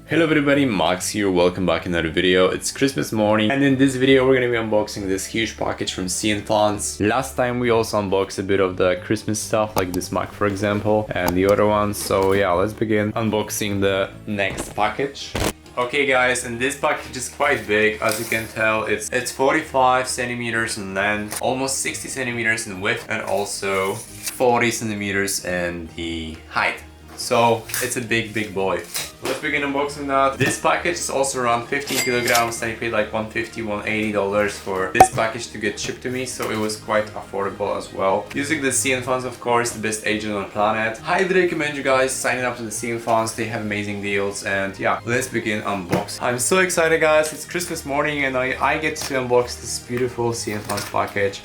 Hello everybody, Max here, welcome back in another video. It's Christmas morning and in this video we're gonna be unboxing this huge package from CNFans. Last time we also unboxed a bit of the Christmas stuff like this mug for example and the other ones. So yeah, let's begin unboxing the next package. Okay guys, and this package is quite big. As you can tell, it's 45 centimeters in length, almost 60 centimeters in width, and also 40 centimeters in the height. So it's a big boy. Let's begin unboxing that. This package is also around 15 kilograms and I paid like $150, $180 for this package to get shipped to me, so it was quite affordable as well. Using the CNFans, of course, the best agent on the planet. Highly recommend you guys signing up to the CNFans, they have amazing deals, and yeah, let's begin unboxing. I'm so excited guys, it's Christmas morning and I get to unbox this beautiful CNFans package.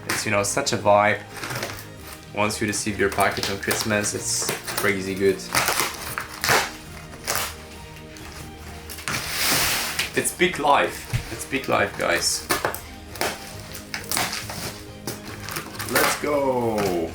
It's, you know, such a vibe. Once you receive your package on Christmas, it's crazy good. It's big life. It's big life, guys. Let's go.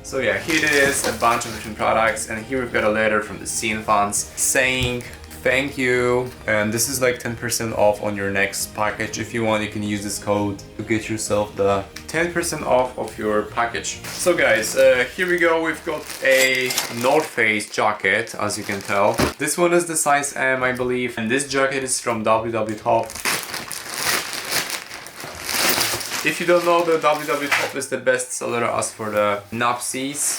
So yeah, here it is, a bunch of different products, and here we've got a letter from the CNFans saying thank you, and this is like 10% off on your next package. If you want, you can use this code to get yourself the 10% off of your package. So guys, here we go. We've got a North Face jacket, as you can tell. This one is the size M, I believe, and this jacket is from WW Top. If you don't know, the WW Top is the best seller as for the napsies.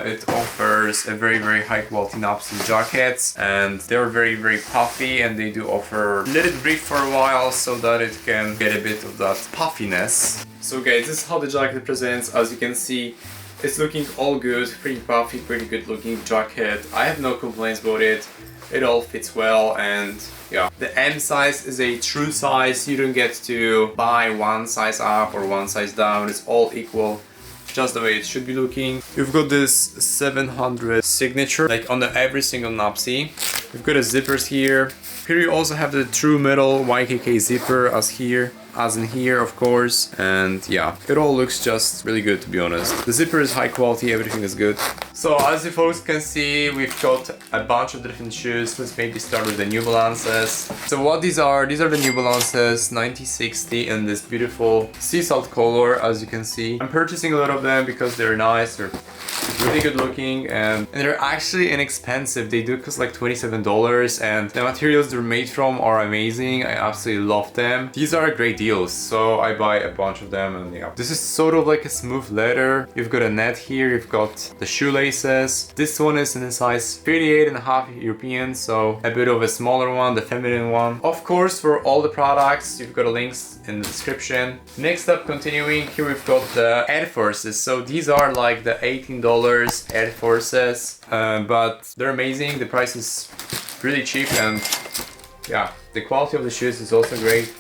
It offers a very high quality napsi jackets, and they're very puffy, and they do offer let it breathe for a while so that it can get a bit of that puffiness. So guys, this is how the jacket presents. As you can see, it's looking all good, pretty puffy, pretty good looking jacket. I have no complaints about it. It all fits well, and yeah. The M size is a true size. You don't get to buy one size up or one size down. It's all equal, just the way it should be looking. We've got this 700 signature, like on every single napsi. We've got the zippers here. Here you also have the true metal YKK zipper as in here, of course, and yeah, it all looks just really good, to be honest. The zipper is high quality, everything is good. So as you folks can see, we've got a bunch of different shoes. Let's maybe start with the New Balances. So what these are the New Balances 9060 in this beautiful sea salt color, as you can see. I'm purchasing a lot of them because they're nice, they're really good looking, and they're actually inexpensive. They do cost like $27, and the materials they're made from are amazing. I absolutely love them. These are great deals, so I buy a bunch of them, and yeah. This is sort of like a smooth leather. You've got a net here, you've got the shoelaces. This one is in a size 38.5 European, so a bit of a smaller one, the feminine one. Of course, for all the products, you've got links in the description. Next up, continuing, here we've got the Air Forces. So these are like the $18 Air Forces, but they're amazing. The price is really cheap, and yeah, the quality of the shoes is also great.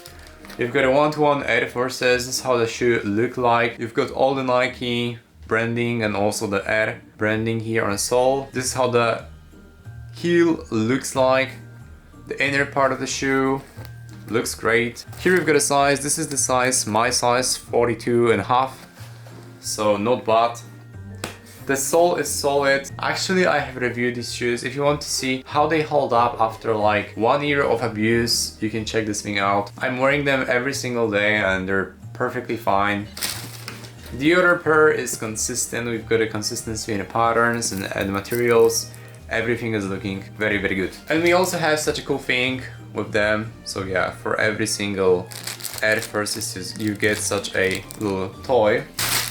You've got a one-to-one Air Forces. This is how the shoe look like. You've got all the Nike branding and also the Air branding here on the sole. This is how the heel looks like. The inner part of the shoe looks great. Here we've got a size. This is the size, my size, 42.5. So not bad. The sole is solid. Actually, I have reviewed these shoes. If you want to see how they hold up after like 1 year of abuse, you can check this thing out. I'm wearing them every single day and they're perfectly fine. The other pair is consistent. We've got a consistency in the patterns and the materials. Everything is looking very good. And we also have such a cool thing with them. So yeah, for every single Air Forces you get such a little toy.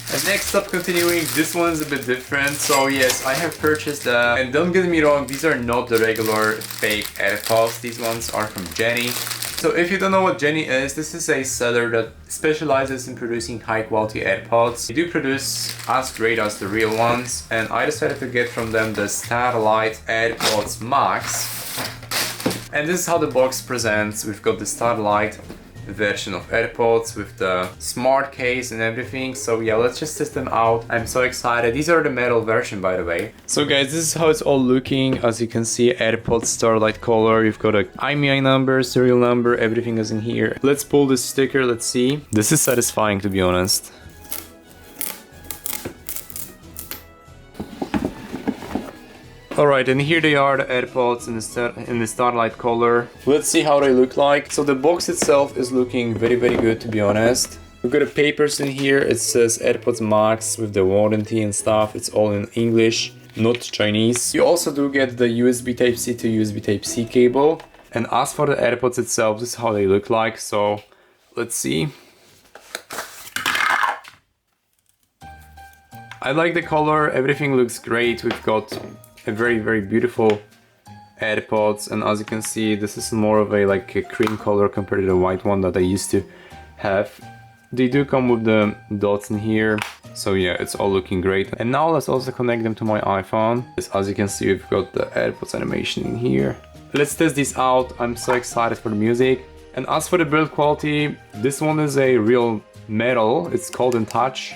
And next up, continuing, this one's a bit different. So yes, I have purchased them, and don't get me wrong, these are not the regular fake AirPods. These ones are from Jenny. So if you don't know what Jenny is, this is a seller that specializes in producing high quality AirPods. They do produce as great as the real ones, and I decided to get from them the Starlight AirPods Max. And this is how the box presents. We've got the Starlight version of AirPods with the smart case and everything. So yeah, let's just test them out. I'm so excited. These are the metal version, by the way. So guys, this is how it's all looking. As you can see, AirPods Starlight color. You've got a IMEI number, serial number, everything is in here. Let's pull this sticker, let's see. This is satisfying, to be honest. Alright, and here they are, the AirPods in the Starlight color. Let's see how they look like. So the box itself is looking very good, to be honest. We've got the papers in here. It says AirPods Max with the warranty and stuff. It's all in English, not Chinese. You also do get the USB Type-C to USB Type-C cable. And as for the AirPods itself, this is how they look like. So let's see. I like the color, everything looks great. We've got a very beautiful AirPods, and as you can see, this is more of a cream color compared to the white one that I used to have. They do come with the dots in here, so yeah, it's all looking great. And now let's also connect them to my iPhone. As you can see, we've got the AirPods animation in here. Let's test this out. I'm so excited for the music. And as for the build quality, this one is a real metal. It's called in touch.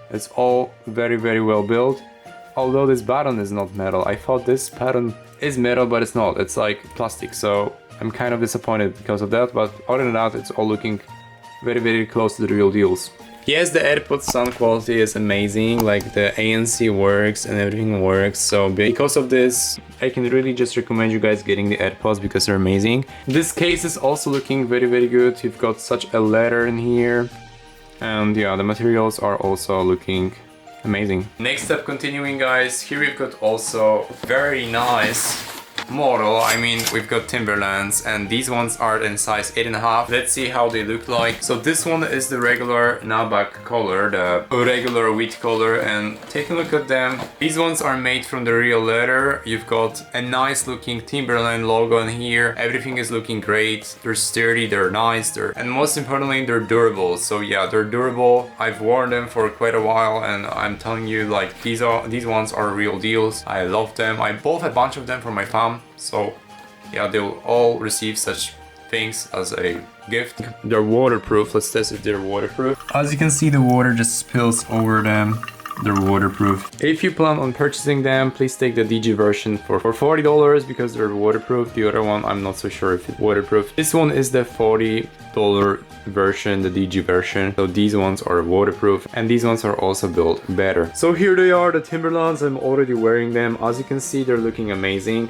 It's all very well built. Although this button is not metal. I thought this pattern is metal, but it's not. It's like plastic, so I'm kind of disappointed because of that. But other than that, it's all looking very close to the real deals. Yes, the AirPods sound quality is amazing. Like the ANC works and everything works. So because of this, I can really just recommend you guys getting the AirPods because they're amazing. This case is also looking very good. You've got such a leather in here. And yeah, the materials are also looking amazing. Next up, continuing guys, here we've got also very nice model. I mean, we've got Timberlands, and these ones are in size 8.5. Let's see how they look like. So this one is the regular Nabak color, the regular wheat color, and take a look at them. These ones are made from the real leather. You've got a nice looking Timberland logo in here. Everything is looking great. They're sturdy, they're nice, and most importantly, they're durable. So yeah, they're durable. I've worn them for quite a while, and I'm telling you, like, these ones are real deals. I love them. I bought a bunch of them for my fam. So yeah, they'll all receive such things as a gift. They're waterproof. Let's test if they're waterproof. As you can see, the water just spills over them. They're waterproof. If you plan on purchasing them, please take the DG version for $40 because they're waterproof. The other one, I'm not so sure if it's waterproof. This one is the $40 version, the DG version. So these ones are waterproof, and these ones are also built better. So here they are, the Timberlands. I'm already wearing them. As you can see, they're looking amazing.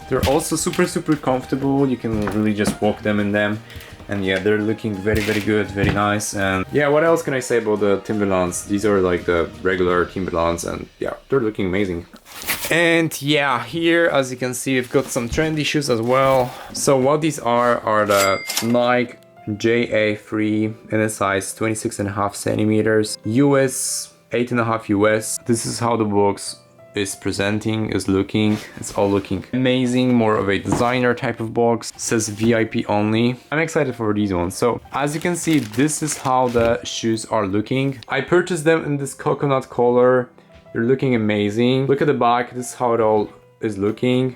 They're also super comfortable. You can really just walk them in them. And yeah, they're looking very good, very nice. And yeah, what else can I say about the Timberlands? These are like the regular Timberlands, and yeah, they're looking amazing. And yeah, here, as you can see, we've got some trendy shoes as well. So what these are the Nike JA3 in a size 26.5 centimeters, US 8.5 US. This is how the box is presenting, is looking. It's all looking amazing, more of a designer type of box. It says VIP only. I'm excited for these ones. So as you can see, this is how the shoes are looking. I purchased them in this coconut color. They're looking amazing. Look at the back. This is how it all is looking,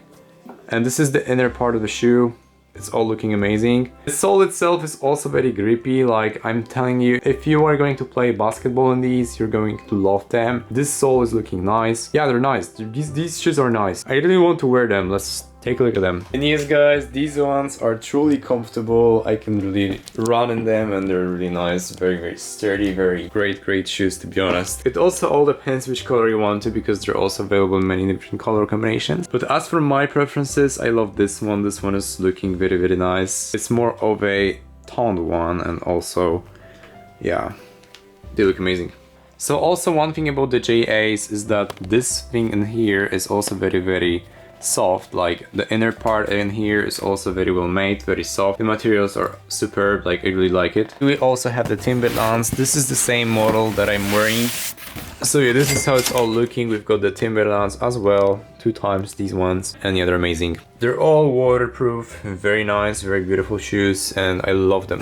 and this is the inner part of the shoe. It's all looking amazing. The sole itself is also very grippy. Like, I'm telling you, if you are going to play basketball in these, you're going to love them. This sole is looking nice. Yeah, they're nice. These shoes are nice. I really want to wear them. Let's take a look at them. And yes guys, these ones are truly comfortable. I can really run in them, and they're really nice. Very sturdy, very great shoes, to be honest. It also all depends which color you want to, because they're also available in many different color combinations. But as for my preferences, I love this one. This one is looking very nice. It's more of a toned one, and also, yeah, they look amazing. So also one thing about the JAs is that this thing in here is also very soft. Like, the inner part in here is also very well made, very soft. The materials are superb. Like, I really like it. We also have the Timberlands. This is the same model that I'm wearing. So yeah, this is how it's all looking. We've got the Timberlands as well, 2 times these ones, and yeah, they're amazing. They're all waterproof, very nice, very beautiful shoes, and I love them.